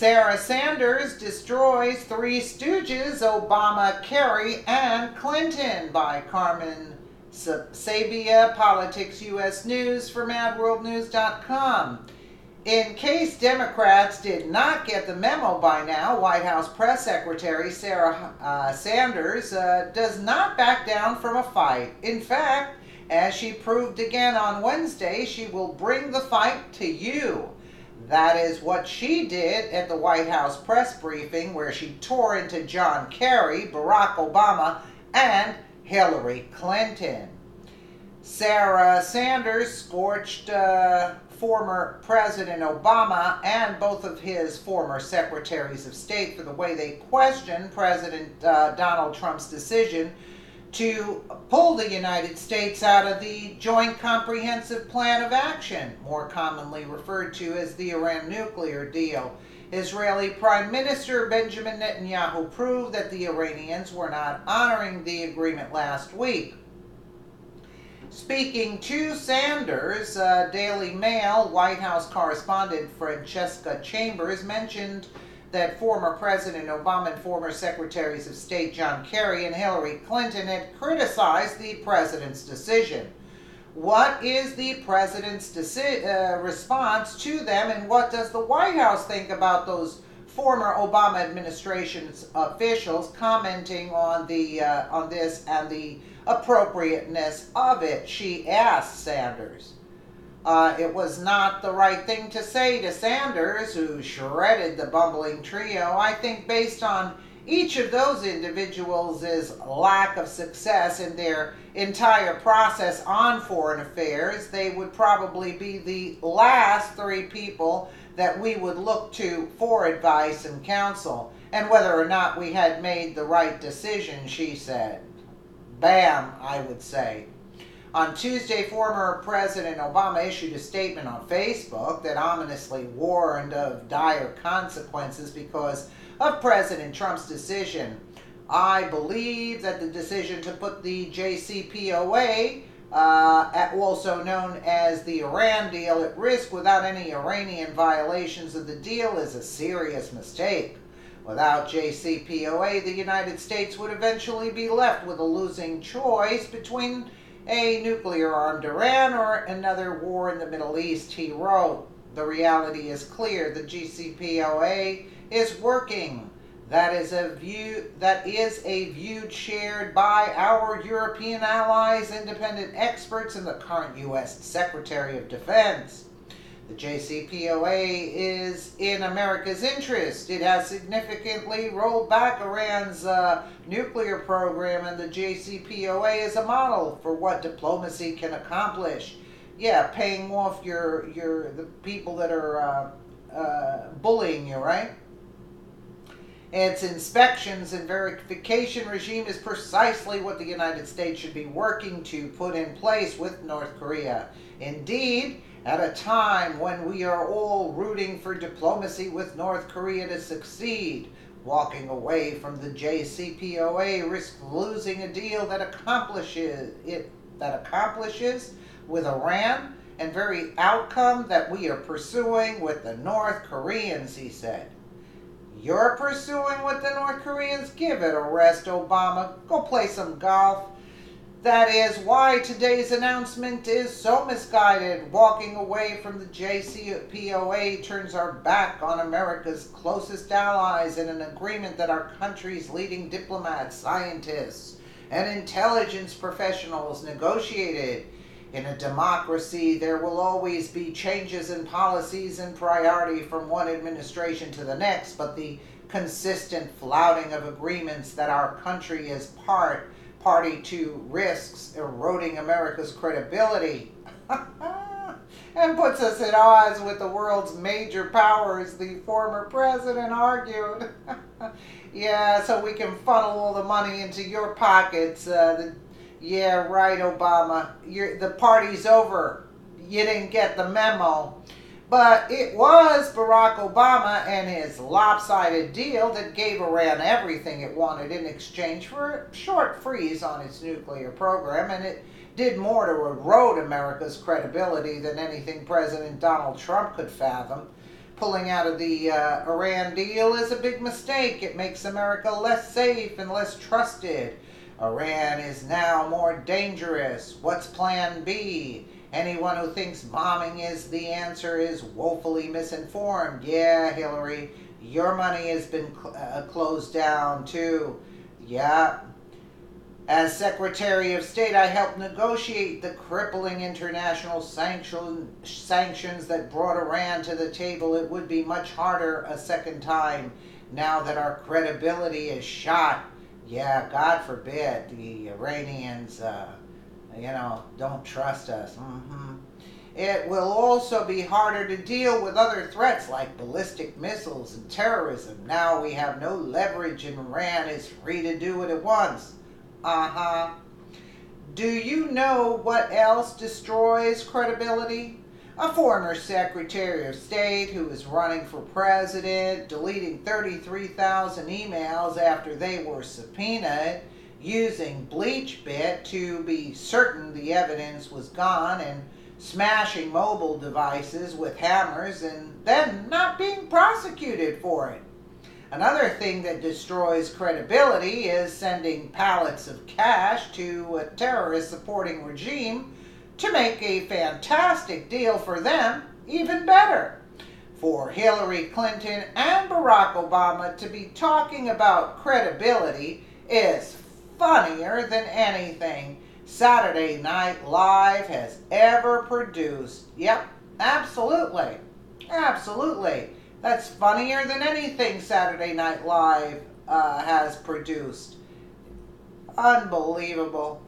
Sarah Sanders destroys Three Stooges, Obama, Kerry, and Clinton by Carmen Sabia, Politics US News for MadWorldNews.com. In case Democrats did not get the memo by now, White House Press Secretary Sarah Sanders does not back down from a fight. In fact, as she proved again on Wednesday, she will bring the fight to you. That is what she did at the White House press briefing, where she tore into John Kerry, Barack Obama, and Hillary Clinton. Sarah Sanders scorched former President Obama and both of his former secretaries of state for the way they questioned President Donald Trump's decision to pull the United States out of the Joint Comprehensive Plan of Action, more commonly referred to as the Iran nuclear deal. Israeli Prime Minister Benjamin Netanyahu proved that the Iranians were not honoring the agreement last week. Speaking to Sanders, Daily Mail White House correspondent Francesca Chambers mentioned that former President Obama and former Secretaries of State John Kerry and Hillary Clinton had criticized the president's decision. What is the president's response to them, and what does the White House think about those former Obama administration's officials commenting on this and the appropriateness of it? She asked Sanders. It was not the right thing to say to Sanders, who shredded the bumbling trio. I think based on each of those individuals' lack of success in their entire process on foreign affairs, they would probably be the last three people that we would look to for advice and counsel, and whether or not we had made the right decision, she said. Bam, I would say. On Tuesday, former President Obama issued a statement on Facebook that ominously warned of dire consequences because of President Trump's decision. I believe that the decision to put the JCPOA, also known as the Iran deal, at risk without any Iranian violations of the deal is a serious mistake. Without JCPOA, the United States would eventually be left with a losing choice between a nuclear-armed Iran or another war in the Middle East, he wrote. The reality is clear. The JCPOA is working. That is a view shared by our European allies, independent experts, and the current U.S. Secretary of Defense. The JCPOA is in America's interest. It has significantly rolled back Iran's nuclear program, and the JCPOA is a model for what diplomacy can accomplish. Yeah, paying off the people that are bullying you, right? Its inspections and verification regime is precisely what the United States should be working to put in place with North Korea. Indeed, at a time when we are all rooting for diplomacy with North Korea to succeed, walking away from the JCPOA risks losing a deal that accomplishes with Iran and very outcome that we are pursuing with the North Koreans, he said. You're pursuing with the North Koreans? Give it a rest, Obama. Go play some golf. That is why today's announcement is so misguided. Walking away from the JCPOA turns our back on America's closest allies in an agreement that our country's leading diplomats, scientists, and intelligence professionals negotiated. In a democracy, there will always be changes in policies and priority from one administration to the next, but the consistent flouting of agreements that our country is party to risks eroding America's credibility and puts us at odds with the world's major powers, the former president argued. Yeah, so we can funnel all the money into your pockets. Yeah, right, Obama. The party's over. You didn't get the memo. But it was Barack Obama and his lopsided deal that gave Iran everything it wanted in exchange for a short freeze on its nuclear program, and it did more to erode America's credibility than anything President Donald Trump could fathom. pulling out of the Iran deal is a big mistake. It makes America less safe and less trusted. Iran is now more dangerous. What's plan B? Anyone who thinks bombing is the answer is woefully misinformed. Yeah, Hillary, your money has been closed down too. Yeah. As Secretary of State, I helped negotiate the crippling international sanctions that brought Iran to the table. It would be much harder a second time now that our credibility is shot. Yeah, God forbid the Iranians, don't trust us. It will also be harder to deal with other threats like ballistic missiles and terrorism. Now we have no leverage and Iran is free to do what it wants. Do you know what else destroys credibility? A former Secretary of State who is running for president, deleting 33,000 emails after they were subpoenaed, using BleachBit to be certain the evidence was gone, and smashing mobile devices with hammers and then not being prosecuted for it. Another thing that destroys credibility is sending pallets of cash to a terrorist-supporting regime to make a fantastic deal for them even better. For Hillary Clinton and Barack Obama to be talking about credibility is funnier than anything Saturday Night Live has ever produced. Yep, absolutely. Absolutely. That's funnier than anything Saturday Night Live has produced. Unbelievable.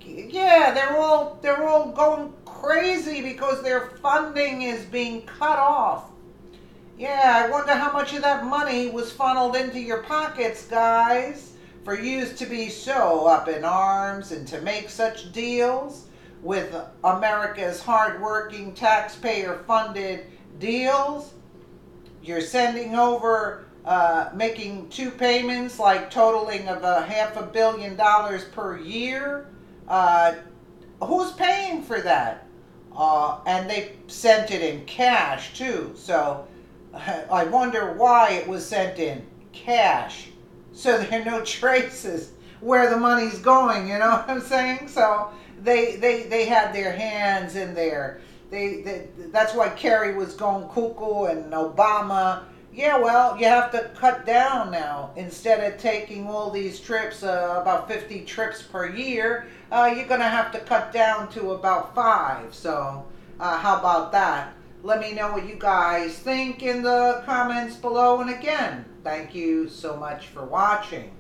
Yeah, they're all going crazy because their funding is being cut off. Yeah, I wonder how much of that money was funneled into your pockets, guys, for you to be so up in arms and to make such deals with America's hardworking, taxpayer-funded deals. You're sending over, making two payments, like totaling of $500 million per year. Who's paying for that? And they sent it in cash too. So I wonder why it was sent in cash. So there are no traces where the money's going. You know what I'm saying? So they had their hands in there. That's why Kerry was going cuckoo and Obama. Yeah, well, you have to cut down now. Instead of taking all these trips, about 50 trips per year, you're going to have to cut down to about 5. So how about that? Let me know what you guys think in the comments below. And again, thank you so much for watching.